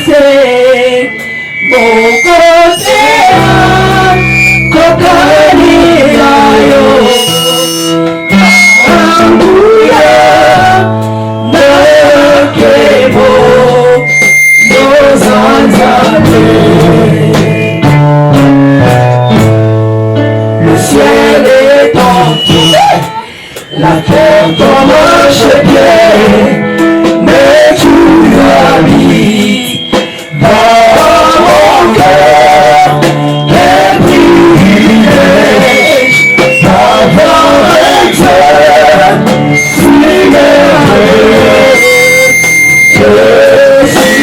c'est mon côté, Kokalila yo, Ambuya, Nekebo, Nozanzate. Le ciel est entier, la terre tombe chez pied, mais tu habites dans mon cœur. Quel privilège d'avoir été si merveilleux que si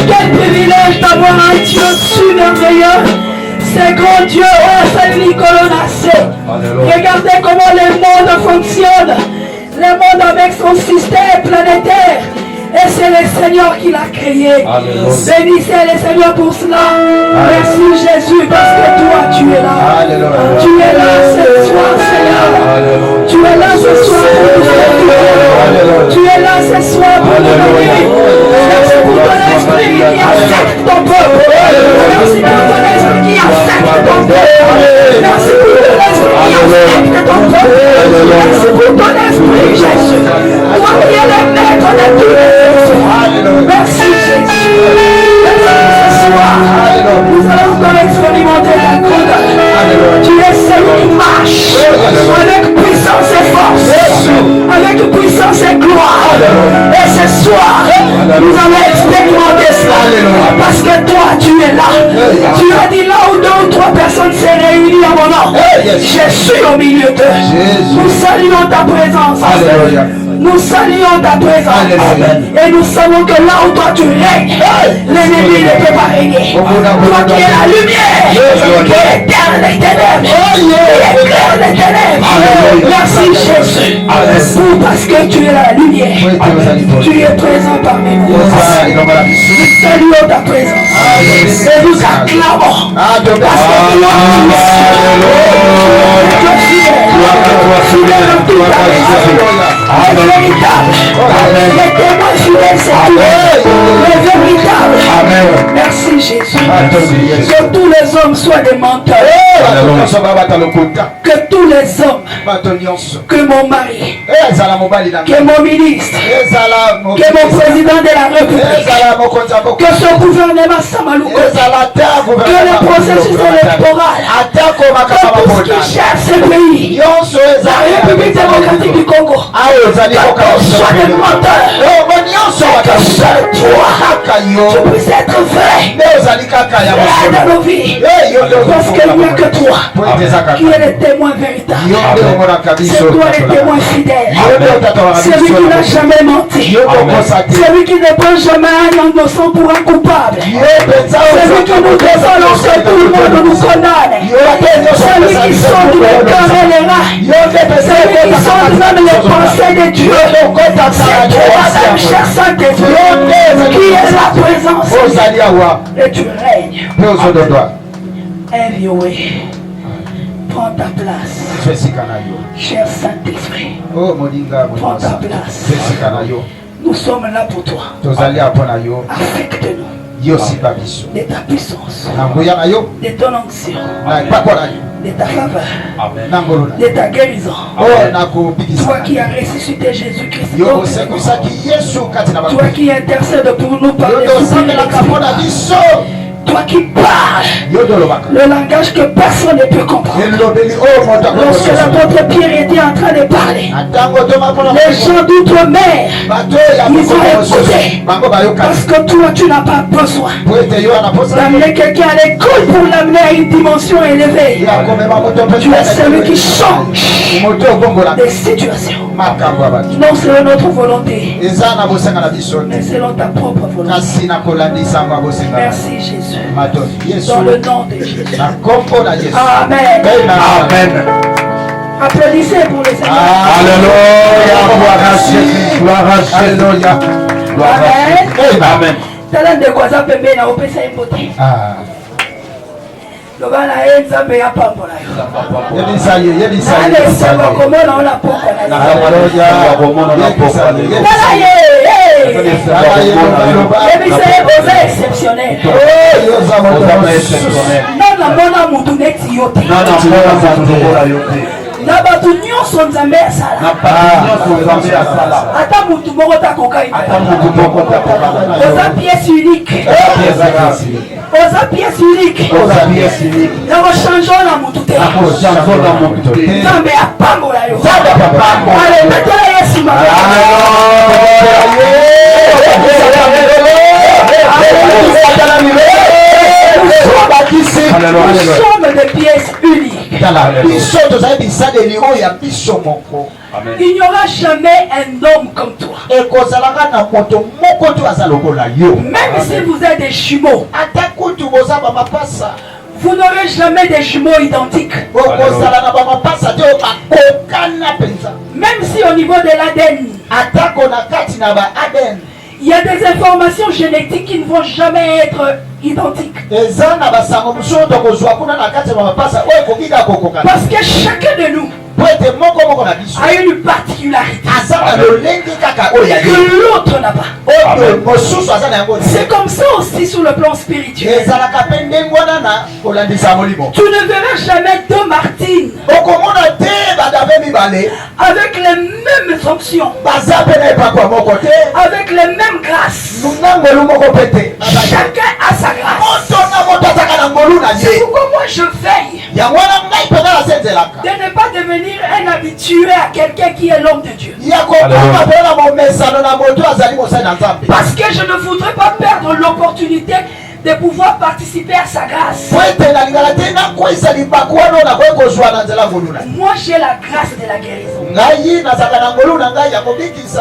Quel privilège d'avoir un Dieu si merveilleux. C'est grand Dieu, oh Saint-Nicolas Nassé. Regardez comment le monde fonctionne. Le monde avec son système planétaire. Et c'est le Seigneur qui l'a créé. Bénissez le Seigneur pour cela. Merci Jésus parce que toi tu es là. Tu es là ce soir Seigneur. Tu es là ce soir pour nous aider. Tu es là ce soir pour nous aider. Merci pour ton esprit qui accepte ton peuple. Merci pour ton esprit qui accepte ton peuple. Merci pour ton esprit qui accepte ton peuple. Merci pour ton esprit Jésus. Toi qui es le maître de tous les esprits. Merci Jésus. Merci ce soir. Nous allons encore expérimenter la grandeur. Tu es celui qui marche avec puissance et force, avec puissance et gloire. Et ce soir, nous allons expérimenter cela. Parce que toi, tu es là. Tu as dit là où deux ou trois personnes se réunissent à mon nom. Je suis au milieu d'eux. Nous saluons ta présence. Nous saluons ta présence. Et nous savons que là où toi tu règnes, l'ennemi ne peut pas régner. Toi qui es la lumière, qui éclaire les ténèbres, qui éclaire les ténèbres. Merci Jésus. Parce que tu es la lumière. Tu es présent parmi nous. Nous saluons ta présence. Et nous acclamons. Parce que toi tu es le véritable. Les témoins fidèles, c'est toi. Le véritable. Merci Jésus. Que tous les hommes soient des menteurs. Que tous les hommes, que mon mari, que mon ministre, que mon président de la République, que ce gouvernement Samalouko, que le processus électoral, que tout ce qui cherche ce pays, la République démocratique du Congo, soit des menteurs, que seul toi, tu puisses être vrai, dans nos vies, parce qu'il n'y a que toi, qui est le témoin véritable, c'est toi le témoin fidèle, celui qui n'a jamais menti, celui qui ne prend jamais un innocent pour un coupable, celui qui nous défend lorsque tout le monde nous condamne, celui qui sonde les cœurs et les reins, celui qui sonde même les pensées de Dieu, c'est toi même cher Saint-Esprit qui est la présence et tu règnes. Have your way. Prends ta place. Cher Saint-Esprit. Prends ta place. Nous sommes là pour toi. Affecte-nous de ta puissance, de ton onction, de ta faveur, de ta guérison. Toi qui as ressuscité Jésus-Christ, toi qui intercèdes pour nous par les soucis de la Toi qui parles le langage que personne ne peut comprendre. Lorsque l'apôtre Pierre était en train de parler, les gens d'outre-mer, ils ont écouté. Parce que toi, tu n'as pas besoin d'amener quelqu'un à l'école pour l'amener à une dimension élevée. Tu es celui qui change des situations. Non selon notre volonté, mais selon ta propre volonté. Merci Jésus. Dans le nom de Jésus. Amen. Amen. Applaudissez pour le Seigneur. Alléluia. Amen. Talent de quoi ça peut bien à opérer ça impoté. Le bal a été zambe ya pambola. Exceptionnel. Na batu nyonso nzambe asala ata mutu moko takokaina oza pièce unique oza pièce unique na kochange na mutu te nzambe apambola yo ale metela yesu nous sommes des pièces uniques. Il n'y aura jamais un homme comme toi. Même si vous êtes des jumeaux, vous n'aurez jamais des jumeaux identiques. Même si au niveau de l'ADN, il y a des informations génétiques qui ne vont jamais être identiques. Parce que chacun de nous a une particularité que l'autre n'a pas. C'est comme ça aussi sur le plan spirituel. Tu ne verras jamais deux Martines avec les mêmes fonctions, avec les mêmes grâces. Chacun a sa grâce. C'est pourquoi moi je veille de ne pas devenir un habitué à quelqu'un qui est l'homme de Dieu. Parce que je ne voudrais pas perdre l'opportunité de pouvoir participer à sa grâce. Moi j'ai la grâce de la guérison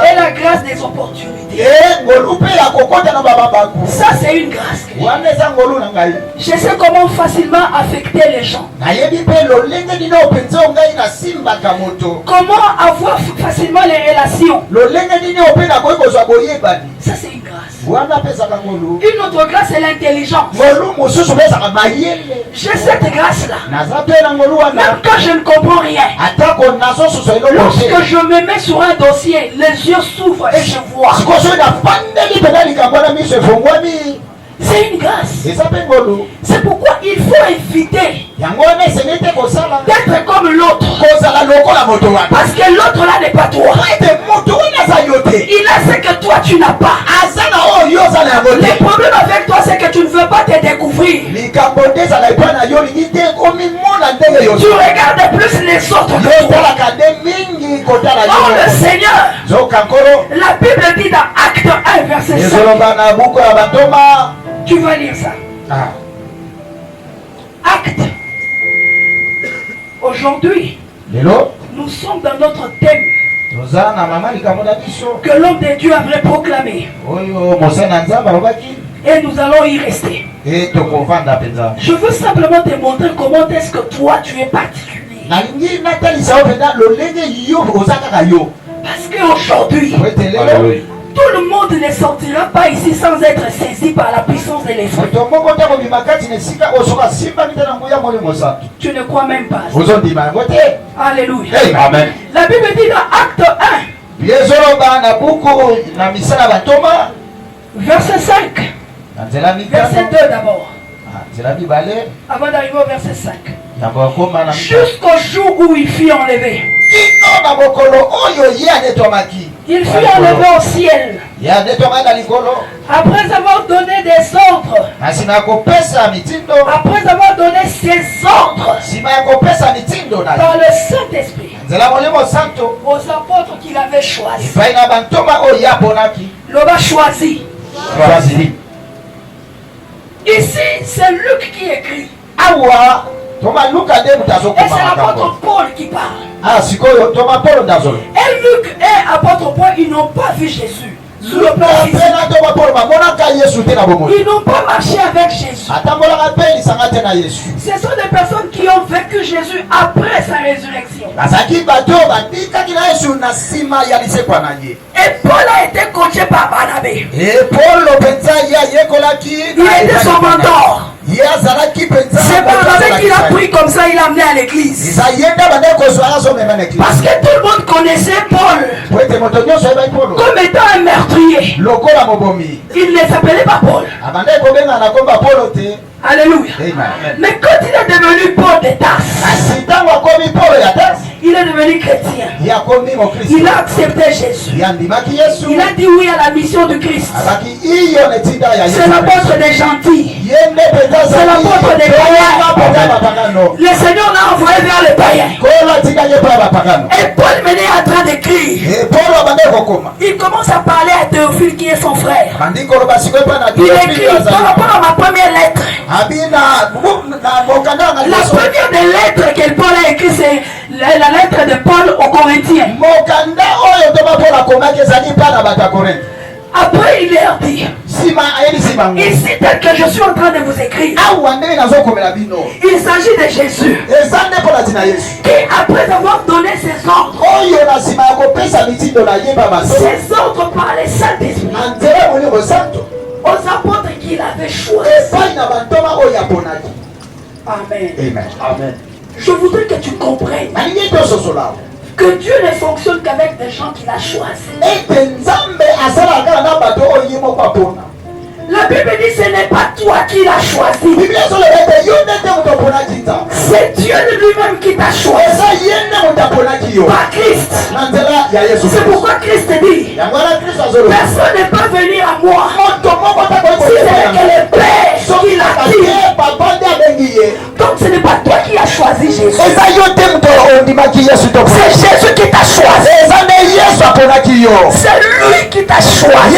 et la grâce des opportunités. Ça c'est une grâce. Je sais comment facilement affecter les gens, comment avoir facilement les relations. Ça c'est une grâce. Une autre grâce c'est l'intelligence. J'ai cette grâce là. Même quand je ne comprends rien, lorsque je me mets sur un dossier, les yeux s'ouvrent et je vois. C'est une grâce. C'est pourquoi il faut éviter d'être comme l'autre. Parce que l'autre là n'est pas toi. Il a ce que toi tu n'as pas. Le problème avec toi c'est que tu ne veux pas te découvrir. Tu regardes plus les autres que toi. Oh le Seigneur. La Bible dit dans Acte 1 verset 5. Tu vas lire ça. Acte. Aujourd'hui, nous sommes dans notre thème que l'homme de Dieu avait proclamé. Et nous allons y rester. Je veux simplement te montrer comment est-ce que toi tu es particulier. Parce qu'aujourd'hui, tout le monde ne sortira pas ici sans être saisi par la puissance de l'esprit. Tu ne crois même pas. Alléluia. Amen. La Bible dit dans Acte 1, verset 5. Verset 2 d'abord. Avant d'arriver au verset 5. Jusqu'au jour où il fut enlevé. Il fut enlevé au ciel. Après avoir donné des ordres. Après avoir donné ses ordres. Par le Saint-Esprit. Aux apôtres qu'il avait choisis. L'homme a choisi. Ici, c'est Luc qui écrit. Et c'est l'apôtre Paul qui parle. Et Luc et apôtre Paul, ils n'ont pas vu Jésus. Sur le plan physique. Ils n'ont pas marché avec Jésus. Ce sont des personnes qui ont vécu Jésus après sa résurrection. Et Paul a été coaché par Barnabé. Il était son mentor. C'est Barnabé qui l'a pris comme ça, il l'a amené à l'église. Parce que tout le monde connaissait Paul comme étant un meurtrier. Il ne s'appelait pas Paul. Alléluia. Mais quand il est devenu Paul de Tarse, il est devenu chrétien. Il a accepté Jésus. Il a dit oui à la mission du Christ. C'est l'apôtre des gentils. C'est l'apôtre des païens. Le Seigneur l'a envoyé vers les païens. Et Paul maintenant est en train d'écrire. Il commence à parler à Théophile qui est son frère. Il écrit par rapport à ma première lettre. La première des lettres que Paul a écrite, c'est la lettre de Paul aux Corinthiens. Après, il leur dit, ici, tel que je suis en train de vous écrire, il s'agit de Jésus, qui après avoir donné ses ordres, par les Saint-Esprit, aux apôtres qu'il avait choisis. Amen. Amen. Je voudrais que tu comprennes que Dieu ne fonctionne qu'avec des gens qu'il a choisis. La Bible dit ce n'est pas toi qui l'as choisi. C'est Dieu lui-même qui t'a choisi. Pas Christ. C'est pourquoi Christ dit personne n'est pas venu à moi si ce n'est que le Père qui l'a dit. Donc ce n'est pas toi qui as choisi Jésus. C'est Jésus qui t'a choisi. C'est lui qui t'a choisi.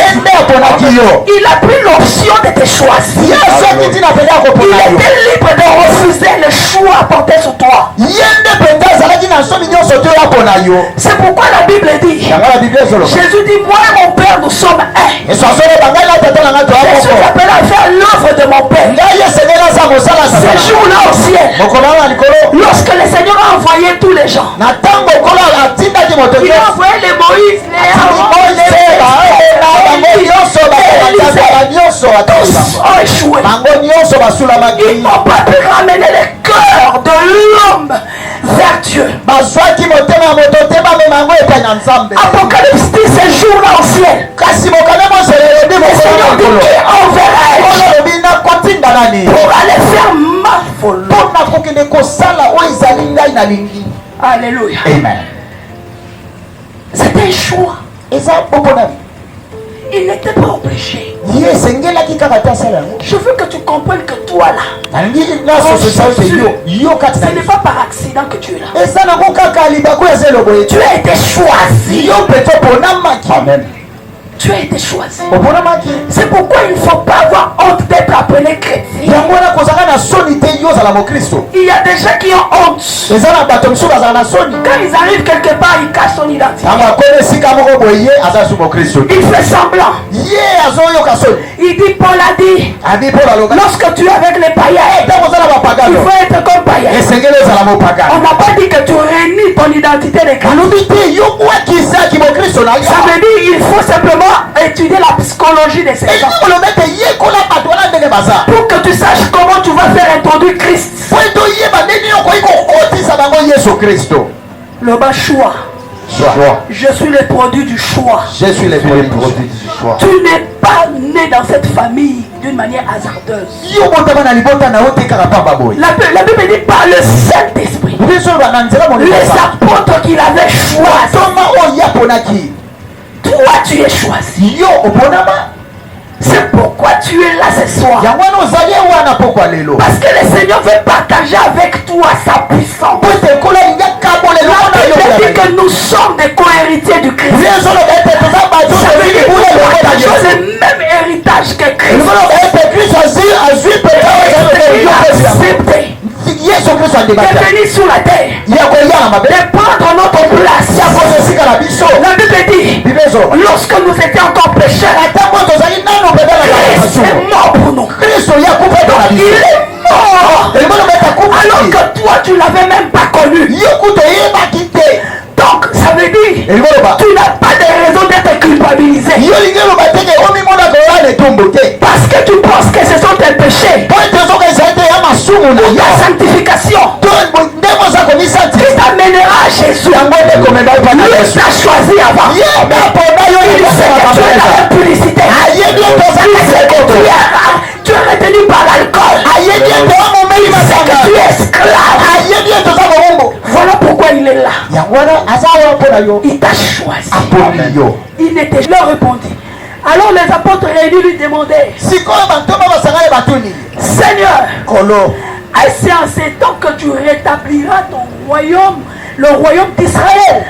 Il a pris l'option de te choisir. Il était libre de refuser le choix porté sur toi. C'est pourquoi la Bible dit, Jésus dit, moi et mon Père nous sommes un. Jésus appelle à faire l'œuvre de mon Père. Ce jour-là au ciel, lorsque le Seigneur a envoyé tous les gens, il a envoyé les Moïse, les Aaron, tous ont échoué. Ils n'ont pas pu ramener le cœur de l'homme vers Dieu. Apocalypse dit ce jour-là au ciel, le Seigneur dit qu'il enverrait pour aller faire ma volonté. Alléluia. Amen. C'est un choix. Il n'était pas obligé. Je veux que tu comprennes que toi là, ce n'est pas par accident que tu es là. Tu as été choisi. Amen. Tu as été choisi. C'est pourquoi il ne faut pas avoir honte d'être appelé chrétien. Il y a des gens qui ont honte. Quand ils arrivent quelque part, ils cachent son identité. Il fait semblant. Il dit, Paul a dit, lorsque tu es avec les païens, il faut être comme païen. On n'a pas dit que tu réunis ton identité de Christ. Ça veut dire qu'il faut simplement étudier la psychologie de ces gens pour que tu saches comment tu vas faire introduire Christ. Le bas choix. Je suis le produit du choix. Je suis le produit du choix. Tu n'es pas né dans cette famille d'une manière hasardeuse. La Bible dit par le Saint-Esprit. Les apôtres qu'il avait choisis. Toi, tu es choisi. Yo oponama. C'est pourquoi tu es là ce soir. Yangwana ozali wana pokwa lelo. Parce que le Seigneur veut partager avec toi sa puissance. Pete kola inga kabole La lona yo. Bible dit que nous sommes des co-héritiers du Christ. Yeso lo bete toza bajo. Ça veut dire que nous partageons le même héritage que Christ. Lo bete Christ azui pete Il a accepté Yesu Kristo de andibata. venir sur la terre, de prendre notre place. La Bible dit, lorsque nous étions encore pécheurs, Christ est mort pour nous. Il est mort. Alors que toi, tu ne l'avais même pas connu. Donc, ça veut dire, tu n'as pas de raison d'être culpabilisé. Parce que tu penses que ce sont tes péchés. La sanctification. Christ t'amènera à Jésus. Lui t'a choisi avant. Il sait que tu es dans la publicité. Il sait que tu es retenu par l'alcool. Il sait que tu es esclave. Voilà pourquoi il est là. Il t'a choisi. Il n'était pas répondu. Alors les apôtres réunis lui demandaient, Seigneur, est-ce en ces temps que tu rétabliras ton royaume, le royaume d'Israël?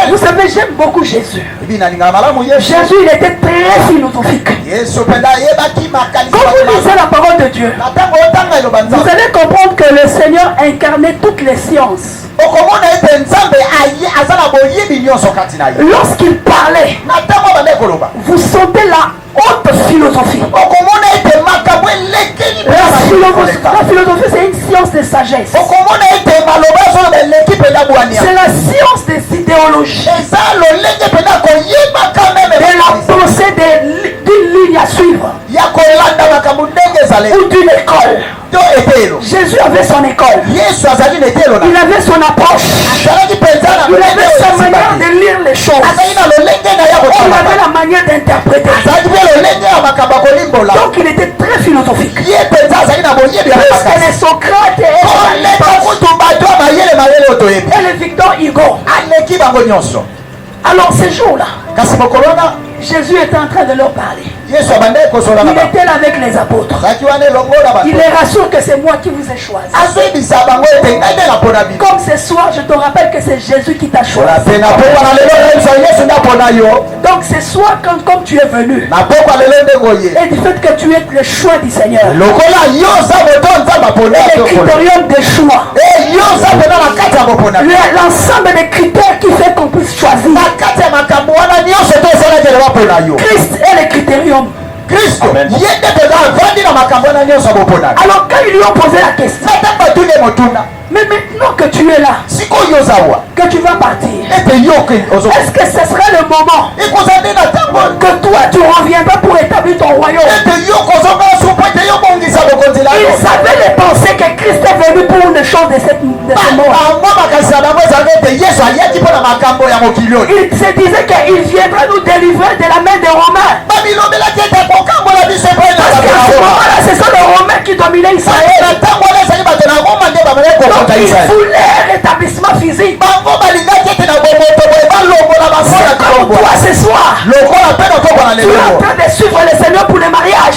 Vous savez, j'aime beaucoup Jésus. Jésus, il était très philosophique. Quand vous lisez la parole de Dieu, vous allez comprendre que le Seigneur incarnait toutes les sciences. Lorsqu'il parlait, vous sentez la haute philosophie. La philosophie, c'est une science de sagesse. C'est la science des idéologies, de la pensée d'une ligne à suivre ou d'une école. Jésus avait son école. Il avait son approche. Il avait sa manière de lire les choses. Il avait la manière d'interpréter. Donc il était très philosophique. Plus que les Socrates et les Victor Hugo. Alors ces jours-là, Jésus était en train de leur parler. Il était là avec les apôtres. Il les rassure que c'est moi qui vous ai choisi. Comme ce soir, je te rappelle que c'est Jésus qui t'a choisi. Donc ce soir, comme tu es venu, et du fait que tu es le choix du Seigneur, les critériums de choix, l'ensemble des critères qui fait qu'on puisse choisir. Christ est le critérium. Alors quand ils lui ont posé la question, mais maintenant que tu es là, que tu vas partir, est-ce que ce serait le moment que toi tu reviendras pour établir ton royaume? Ils savaient les pensées que Christ est venu pour une chose de ce monde. Il se disait qu'il viendra nous délivrer de la main des Romains. Parce qu'à ce moment-là, ce sont les Romains qui dominaient Israël. Donc ils voulaient rétablissement physique. Comme toi ce soir, tu es en train de suivre le Seigneur pour le mariage.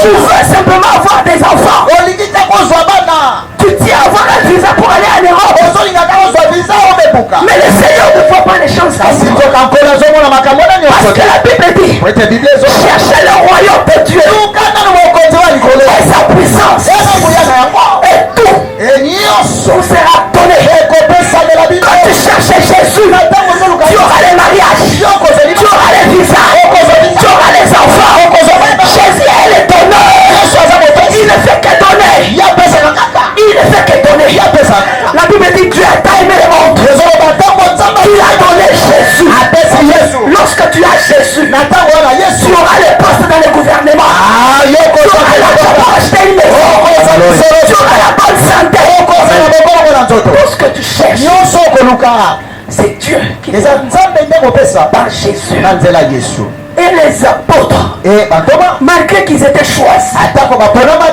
Tu veux simplement avoir des enfants. Tu tiens à avoir un visa pour aller en Europe. Mais le Seigneur ne voit pas les choses comme ça. Parce que la Bible dit, cherchez le royaume de Dieu et sa puissance, et tout vous sera donné. Quand tu cherches Jésus, tu auras les mariages, tu auras les visas, tu auras les enfants. Jésus est le donneur. Il ne fait que donner. Il ne fait que donner. La Bible dit, Dieu a aimé le monde. Il a donné Jésus. Lorsque tu as Jésus, tu auras les postes dans le gouvernement. Tu auras l'argent pour acheter une maison. Tu auras la bonne santé. Tout ce que tu cherches, c'est Dieu qui te donne par Jésus. Et les apôtres, malgré qu'ils étaient choisis,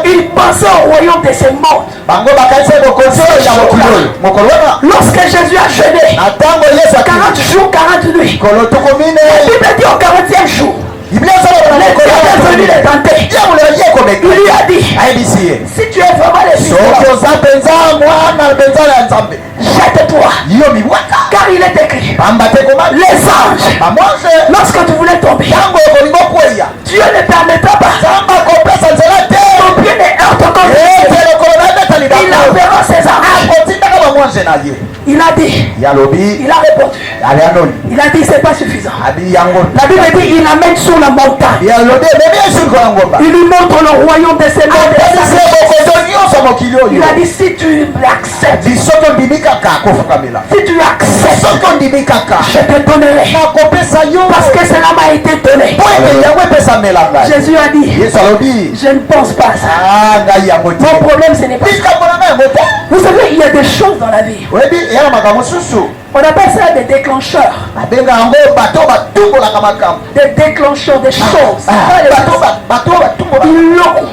ils pensé au royaume de ce monde. bango bakanisa bokonzi ya mokili oyo mokolo wana Lorsque Jésus a jeûné na ntango yesu 40 jours, 40 nuits, mikolo tukumine la Bible dit au 40e jour, biblia ezoloba na mokolo l'Éternel est venu les tenter. yamula ye Il komeka lui a dit, ayebisi ye si tu es vraiment le Fils de soki Dieu, oza mpenza mwana mpenza ya nzambe jette-toi. yo mibwaka Car il est écrit, pamba te koma les anges, bamwanze lorsque tu voulais tomber, ntango ekolingi okweya Dieu ne permettra pas. nzambe akopesa nzela te Ton pied ne heurte comme ete lokolo nabeta il libango enverra ses anges. akotindaka bamwanze na ye Il a dit, yalobi il a répondu. ali anoni Il a dit, c'est pas suffisant. abi yango La Bible dit, il l'amène sur la montagne. yalobi ebebi esiko ya ngomba Il lui montre le royaume de ses mondes. apesise bokozo nyonso mokili Il oyo a dit, si tu l'acceptes, bisoki ondimi kaka kofukamela si tu acceptes, soki ondimi kaka je te donnerai. nakopesa yo Parce que cela m'a été donné. po ete yango epesamela ngai Jésus a dit, yesu alobi je ne pense pas à ça. ngai yango te Mon problème, ce n'est pas ça. likambo na ngai yango te Vous savez, il y a des choses dans la vie. oyebi eya na makambo mosusu On appelle ça des déclencheurs. babenga yango bato batumbolaka makambo Des déclencheurs, des choses. Pas les bato batumbolaka biloko.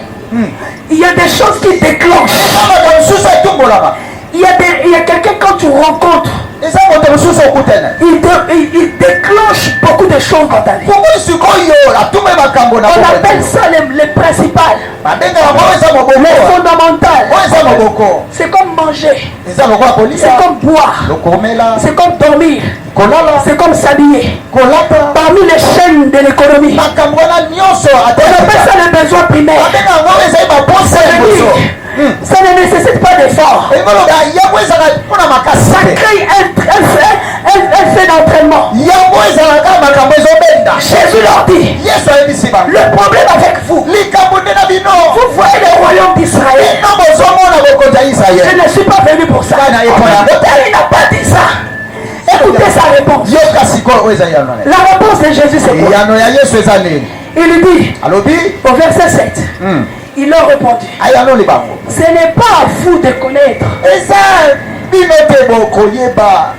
Il y a des choses qui déclenchent. makambo mosusu etumbolaka Il y a quelqu'un quand tu rencontres, eza moto mosusu okutana il déclenche beaucoup de choses dans ta vie. pokoli sikoyo atumboli makambo na On appelle ça les principales, babenga yango oyo eza les moboko fondamentales. oyo eza moboko C'est comme manger, eza lokola kolia c'est comme boire, lokomela c'est comme dormir, kolala c'est comme s'habiller. kolata Parmi les chaînes de l'économie, makambo wana nyonso on appelle ça les besoins primaires. babenga yango oyo ezali baposa ya moso Ça ne nécessite pas d'effort. eboloba yango ezalaka mpona makasi Ça te crée un fait d'entraînement. yango ezalaka makambo ezobenda Jésus leur dit, yesu ayebisi bango le problème avec vous, likambo nde na bino vous voyez le royaume d'Israël. bino bozomona bokonzi ya Je israele ne suis pas venu pour ça. Bana epona yango te Il n'a pas dit ça. Écoutez sa réponse. yoka sikoyo oyo ezali yano La réponse de Jésus, c'est quoi? yano ya yesu eza nini Il lui dit, alobi au verset 7, il leur répondit, ayanoli bango ce n'est pas à vous de connaître eza bino te bokoyeba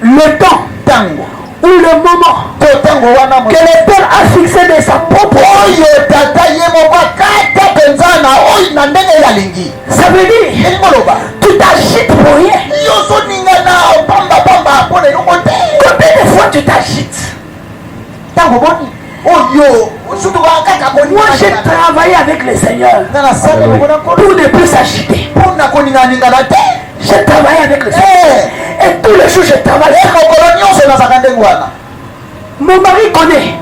le temps ntango ou le moment to ntango wana que le Père a fixé de sa propre oyo tata ye moko akata mpenza na oyo na ndenge yalingi Ça veut dire, elingi oloba tu t'agites pour rien. yo ozoningana pambapamba mpona eloko te Combien de fois tu t'agites? ntango boni oyo sutu kaka Moi, j'ai travaillé avec le Seigneur nga na sala moko na nkolo pour ne plus s'agiter. mpona koninganingana te J'ai travaillé avec le Seigneur. Et tous les jours, je travaille. mokolo nyonso nazaka ndenge wana Mon mari connaît.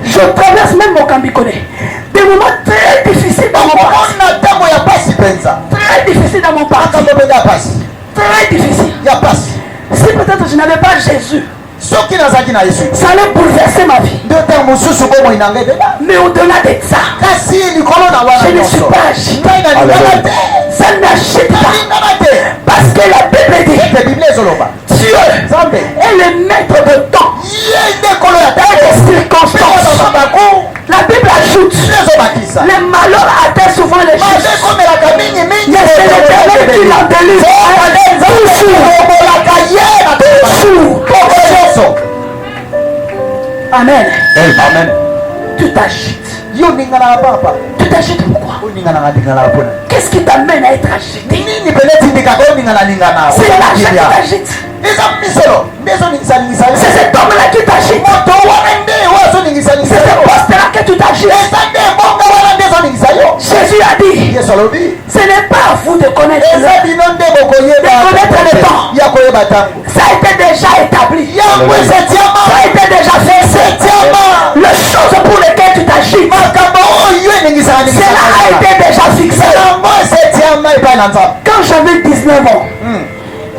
Je traverse même mon cambi connaît. Des moments très difficiles dans mon passé. omona ntango ya pasi mpenza Très difficiles dans mon passé. makambo mpenza ya pasi Très difficiles. ya pasi Si peut-être je n'avais pas Jésus, soki nazalaki na yesu ça allait bouleverser ma vie. nde ntango mosusu bomoi na ngai deba Mais au-delà de ça, kasi likolo na wana je ne suis nyonso pas agité. ngai nalingana te Ça n'agite pas. nalingana te Parce que la Bible dit, ete biblia ezoloba Dieu nzambe est le maître de temps ye nde kolo ya et des ntango circonstances. mabaku La Bible ajoute, ezobakisa les malheurs atteignent souvent les mabe justes. ekomelaka mingimingi Mais c'est l'Éternel qui l'en délivre. okolaka ye na Toujours. tokolo nyonso Amen. amen Tu t'agites. yo oninganaka papa Tu t'agites pourquoi? oninganaka ndinganaka mpona Qu'est-ce qui t'amène à être agité? nini pene etindikaka oningananingana C'est l'argent qui t'agite. eza misolo nde ezoningisaningisa yo C'est cet homme-là qui t'agite. moto wana nde oyo azoningisaningisa C'est ce yo poste-là que tu t'agites. eza nde bonga wana nde ezoningisa yo Jésus a dit, yesu alobi ce n'est pas à vous de connaître eza l'heure. bino nde bokoyeba De connaître le temps. ya koyeba ntango Ça a été déjà établi. yango esetiama Ça a été déjà fait. esetiama Les choses pour lesquelles tu t'agites, makambo oyo eningisaka cela a été déjà fixé. yango esetiama epai na nzambe Quand j'avais 19 ans,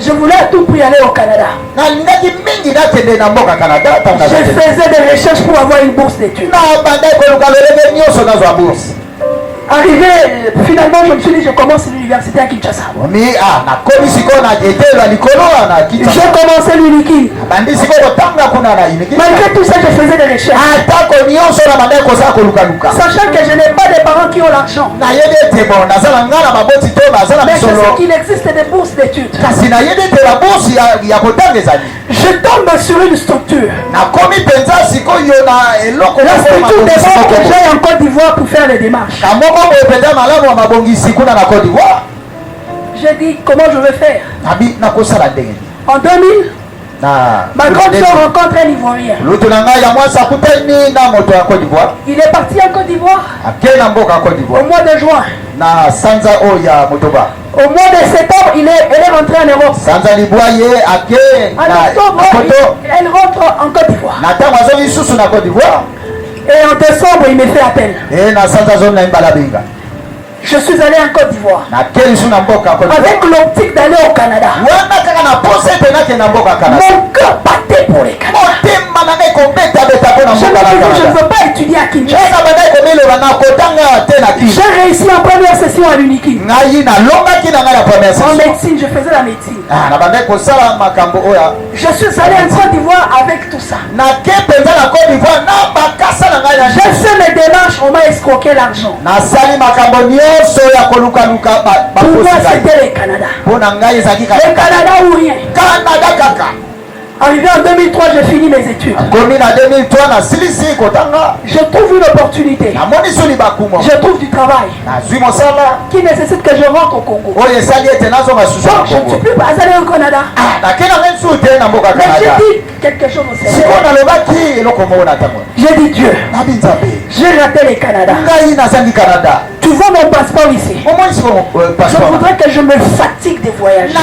je voulais à tout prix aller au Canada. nalingaki mingi nakende na mboka canada ntango Je faisais des recherches pour avoir une bourse d'études. na bandai koluka lolenge nyonso nazwa bourse Arrivé, finalement, je me suis dit, je commence l'université à Kinshasa. mi nakomi sikoyo na etelo ya likolo na J'ai commencé l'UNIKI. bandi sikoyo kotanga kuna na iniki Malgré tout ça, je faisais des recherches. atako nyonso na bandai kozala kolukaluka Sachant que je n'ai pas des parents qui ont l'argent. nayebi ete bon naza na nga na maboti to naza na Mais je sais misolo qu'il existe des bourses d'études. kasi nayebi ete babourse ya kotanga ezali Je tombe sur une structure. nakomi mpenza sikoyo na eloko La structure demande que j'aille en Côte d'Ivoire pour faire les démarches. kamoko J'ai dit comment je vais faire. En 2000, ma grande soeur rencontre un Ivoirien. Il est parti en Côte d'Ivoire au mois de juin. Au mois de septembre, elle est rentrée en Europe. En octobre, elle rentre en Côte d'Ivoire. Et en décembre, il me fait appel. Je suis allé en Côte d'Ivoire avec l'optique d'aller au Canada. Mon cœur battait pour les Canada. Je ne veux pas étudier à Kinshasa. J'ai réussi en première session à l'Unikin. En médecine, je faisais la médecine. Je suis allé en Côte d'Ivoire avec tout ça. J'ai fait mes démarches, on m'a escroqué l'argent. Pour moi, c'était le Canada. Le Canada ou rien. Arrivé en 2003, j'ai fini mes études. Je trouve une opportunité. Je trouve du travail qui nécessite que je rentre au Congo. Donc, je ne suis plus allé au Canada. Mais j'ai dit quelque chose au Seigneur. J'ai dit Dieu, j'ai raté le Canada. Tu vois mon passeport ici. Je voudrais que je me fatigue de voyager.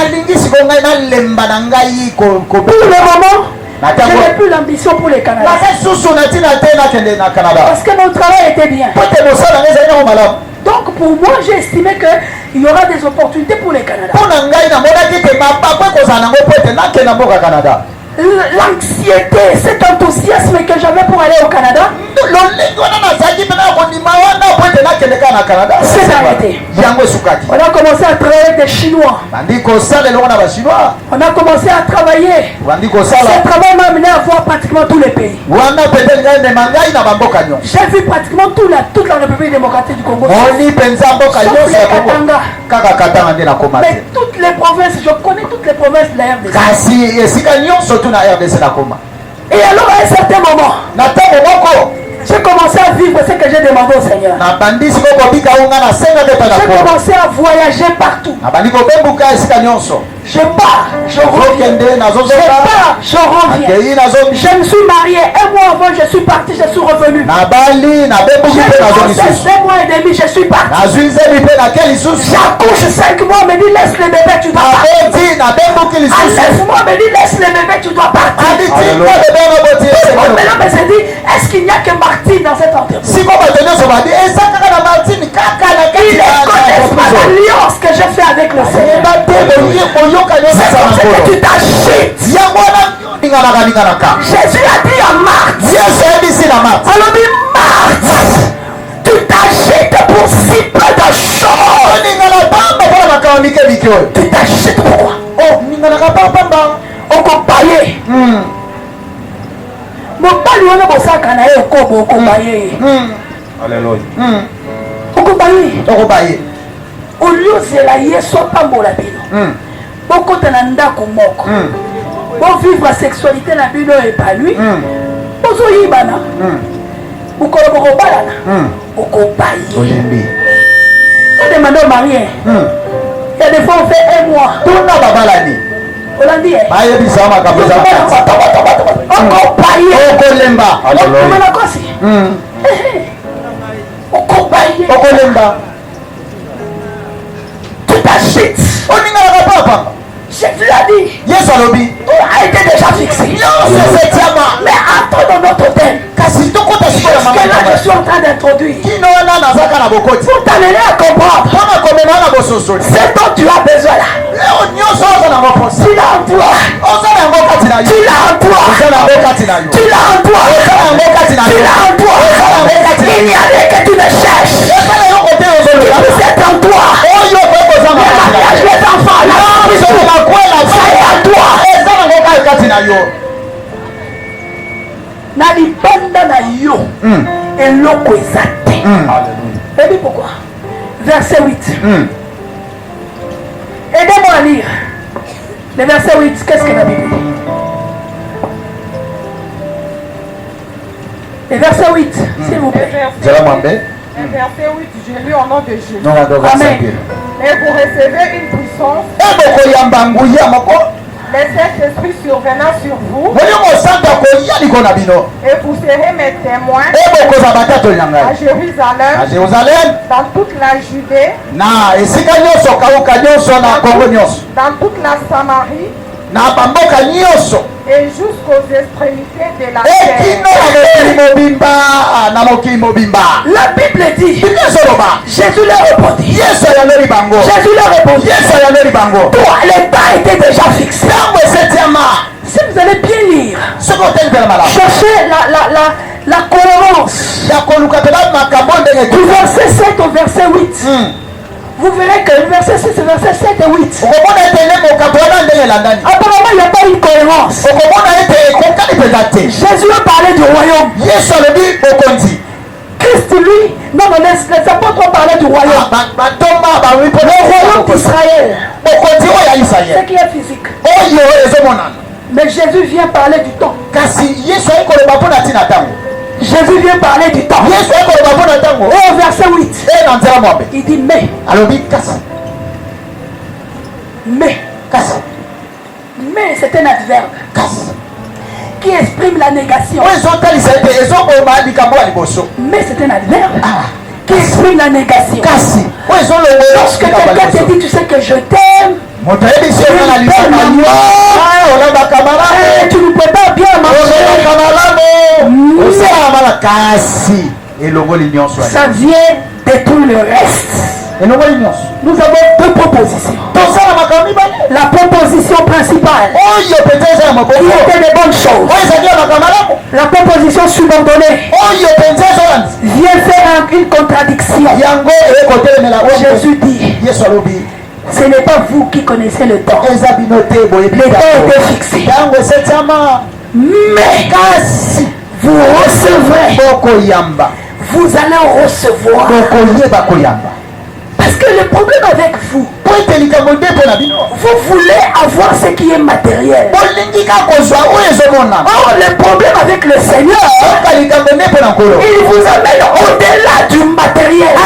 Pour le moment, je n'ai plus l'ambition pour le Canada. Parce que mon travail était bien. Donc pour moi, j'ai estimé qu'il y aura des opportunités pour le Canada. L'anxiété, cet enthousiasme que j'avais pour aller au Canada s'est arrêté. On a commencé à travailler avec des Chinois. On a commencé à travailler. Ce travail m'a amené à voir pratiquement tous les pays. J'ai vu pratiquement toute la République démocratique du Congo. Mais toutes les provinces, je connais toutes les provinces de la RDC. Et alors à un certain moment, j'ai commencé à vivre ce que j'ai demandé au Seigneur. J'ai commencé à voyager partout. Je pars, je reviens. Je pars, je reviens. Je me suis marié. Un mois avant, je suis parti, je suis revenu. J'ai grossesse 2 mois et demi, je suis parti. J'accouche 5 mois, on me dit laisse le bébé, tu dois partir. À 9 mois, on me dit laisse le bébé, tu dois partir. Maintenant, je me dit, est-ce qu'il n'y a que Martine dans cette entreprise? Ils ne connaissent pas l'alliance que j'ai fait avec le Seigneur. C'est comme ça que tu t'agites. Jésus a dit à Marthe. Alors dit Marthe, tu t'agites pour si peu de choses. Tu t'agites pourquoi? Okopaye. Mobali wana bosaka na ye okobaye. Alléluia. Okobaye. Oliozela yesu apambola bino. Bokota na ndako moko. Vivre la sexualité na bino épanouie. Bozoyibana. Bokolo bokobalana. Okobaye. On demande au marié. Il y a des fois on fait 1 mois. Hollandi. Okobaye. Okobaye. Tu t'agites. Jésus a dit. Tout a été déjà fixé. Mais attends dans notre thème. Jusque là, je suis en train d'introduire. Pour t'amener à comprendre. C'est dont tu as besoin là. Tu l'as en toi. Tu l'as en toi. Tu l'as en toi. Tu l'as en toi. Il n'y a rien que tu ne cherches. Vous êtes en toi. Le mariage, les enfants, la ça est à toi. Na libanda na yo eloko eza te. Et pourquoi? Verset 8. Aidez-moi à lire. Le verset 8, qu'est-ce que la Bible dit? Le verset 8, s'il vous plaît. Le verset 8, je lis au nom de Jésus. Non, Amen. Et vous recevez une puissance, le Saint-Esprit survenant sur vous, et vous serez mes témoins à Jérusalem, dans toute la Judée, dans toute la Samarie, et jusqu'aux extrémités de la terre. La Bible dit, Jésus leur répondit. Jésus leur répondit. Toi, les temps étaient déjà fixés. Si vous allez bien lire, cherchez la cohérence du verset 7 au verset 8. Vous verrez que le verset 6 et verset 7 et 8. Apparemment, il n'y a pas une cohérence. Jésus a parlé du royaume. Christ, lui, non, les apôtres ont parlé du royaume. Le royaume d'Israël. Ce qui est physique. Mais Jésus vient parler du temps. Jésus vient parler du temps. Et au verset 8, il dit mais c'est un adverbe qui exprime la négation. Mais c'est un adverbe qui exprime la négation. Lorsque quelqu'un te dit, tu sais que je t'aime, tu ne peux pas bien marcher, ça vient détruire le reste. Nous avons deux propositions. La proposition principale qui était des bonnes choses. La proposition subordonnée vient faire une contradiction. Jésus dit, ce n'est pas vous qui connaissez le temps. Le temps était fixé. Mais vous recevrez. Vous allez recevoir. Parce que le problème avec vous, vous voulez avoir ce qui est matériel. Or, le problème avec le Seigneur, il vous amène au-delà du matériel.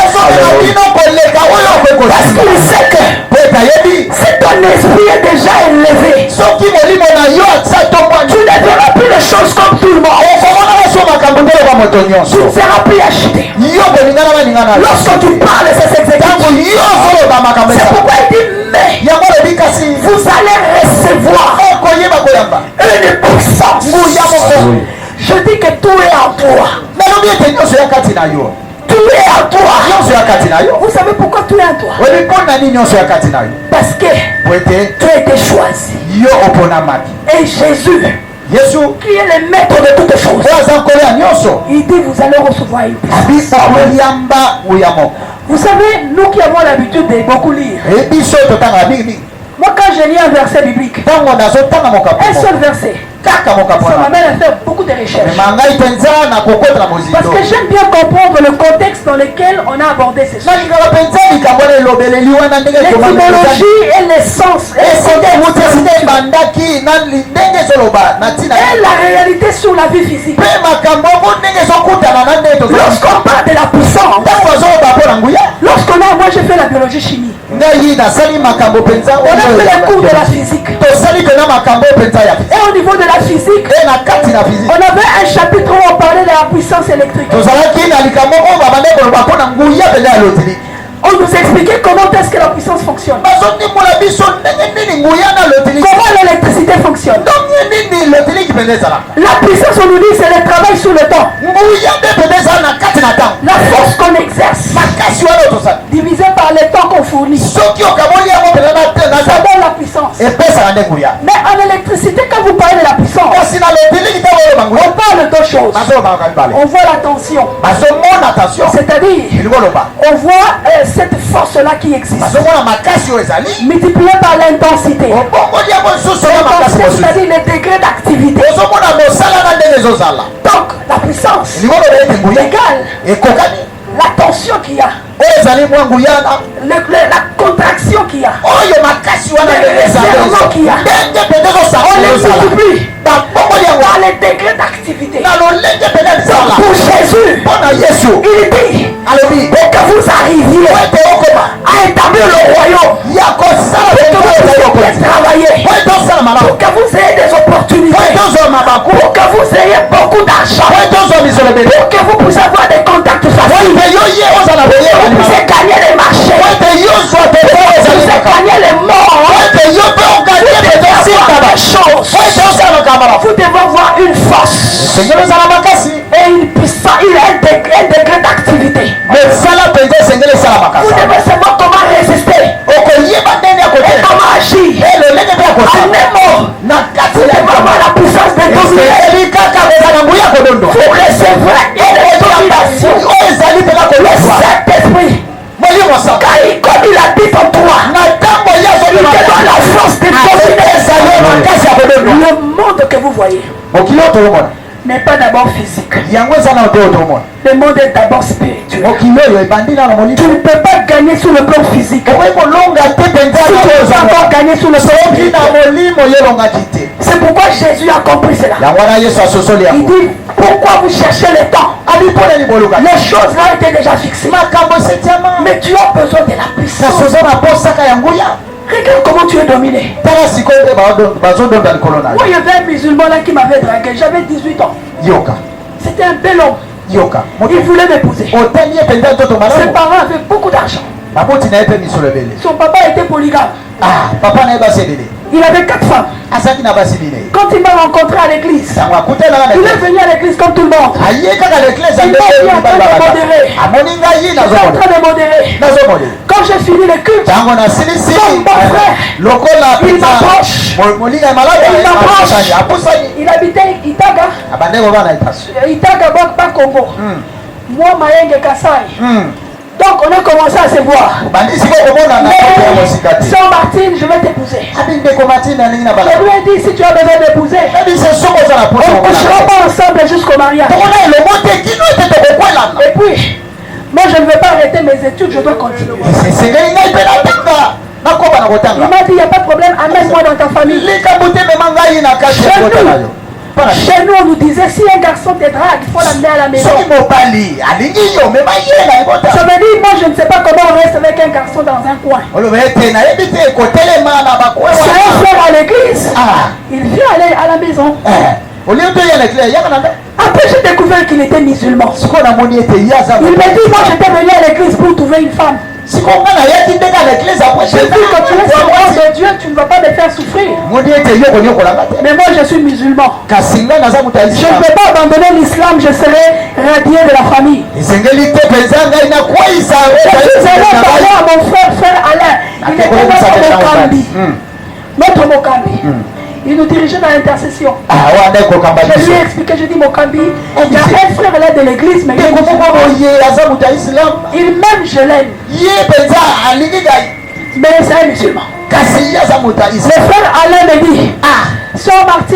Parce qu'il sait que si ton esprit est déjà élevé, tu ne verras plus les choses comme tout le monde. Tu ne seras plus agité. Lorsque tu parles, c'est exactement. C'est pourquoi il dit mais vous allez recevoir une puissance. Je dis que tout est en toi. Tout est en toi. Vous savez pourquoi tout est en toi? Parce que tu as été choisi. Et Jésus, qui est le maître de toutes choses, il dit vous allez recevoir une puissance. Vous savez, nous qui avons l'habitude de beaucoup lire, moi quand je lis un verset biblique, un seul verset, ça m'amène à faire beaucoup de recherches. Parce que j'aime bien comprendre le contexte dans lequel on a abordé ces choses. L'étymologie et l'essence et la réalité sur la vie physique. Lorsqu'on parle de la puissance, lorsqu'on a, moi j'ai fait la biologie chimie, on a fait les cours de la physique, et au niveau de la physique, on avait un chapitre où on parlait de la puissance électrique. On nous expliquait comment est-ce que la puissance fonctionne. Comment l'électricité fonctionne. La puissance, on nous dit, c'est le travail sur le temps. La force qu'on exerce, divisée par le temps qu'on fournit, ça donne la puissance. Mais en électricité, quand vous parlez de la puissance, on parle d'autre chose. On voit la tension. C'est-à-dire, on voit cette force-là qui existe, multipliée par l'intensité. C'est-à-dire les degrés d'activité. Donc, la puissance égale la tension qu'il y a, la contraction qu'il y a, le resserrement qu'il y a. On les multiplie. dans les degrés d'activité. Pour Pour Jésus, il dit pour que vous arriviez à établir le royaume, pour que vous puissiez travailler, pour que vous ayez des opportunités, pour que vous ayez beaucoup d'argent, pour que vous puissiez avoir des contacts faciles, pour que vous puissiez gagner les marchés, pour que vous puissiez gagner les morts, vous devez avoir une force et une puissance, il a un degré d'activité. Vous devez savoir comment résister et comment agir. En un mot, vous devez avoir la puissance de dominer. Vous recevrez une domination. Le Saint-Esprit, comme il habite en toi, il te donne la force de dominer. Le monde que vous voyez n'est pas d'abord physique. Le monde est d'abord spirituel. Tu ne peux pas gagner sur le plan physique. Tu ne peux pas gagner sur le plan spirituel. C'est pourquoi Jésus a compris cela. Il dit, pourquoi vous cherchez le temps? Les choses là étaient déjà fixées. Mais tu as besoin de la puissance. Regarde comment tu es dominé. Moi, il y avait un musulman là qui m'avait dragué. J'avais 18 ans. C'était un bel homme. Il voulait m'épouser. Ses parents avaient beaucoup d'argent. Son papa était polygame. Il avait 4 femmes. Quand il m'a rencontré à l'église, il est venu à l'église comme tout le monde. Il m'a dit en train de modérer. Quand j'ai fini le culte, son bon frère, il m'approche. Il habitait Itaga. Itaga Bakongo. Moi, Mayenge Kasai. Donc on a commencé à se voir. Sans Martine, je vais t'épouser. Je lui ai dit, si tu as besoin d'épouser, on ne couchera pas ensemble jusqu'au mariage. Et puis, moi je ne vais pas arrêter mes études, je dois continuer. Il m'a dit, il n'y a pas de problème, amène-moi dans ta famille. Chez nous, on nous disait, si un garçon te drague, il faut l'amener à la maison. Ça veut dire, moi je ne sais pas comment on reste avec un garçon dans un coin. C'est un frère à l'église. Il vient aller à la maison. Après j'ai découvert qu'il était musulman. Il m'a dit, moi j'étais venu à l'église pour trouver une femme. J'ai vu que tu es servant de Dieu, tu ne vas pas me faire souffrir. Mais moi je suis musulman. Je ne peux pas abandonner l'islam, je serai radié de la famille. Je suis allé parler à mon frère Alain. Il était notre Mokambi. Notre Mokambi. Il nous dirigeait dans l'intercession. Je lui ai expliqué, je dis Mokambi, il y a un frère là de l'église, mais il m'aime, je l'aime. Mais c'est un musulman. Le frère Alain me dit, Sœur Martine,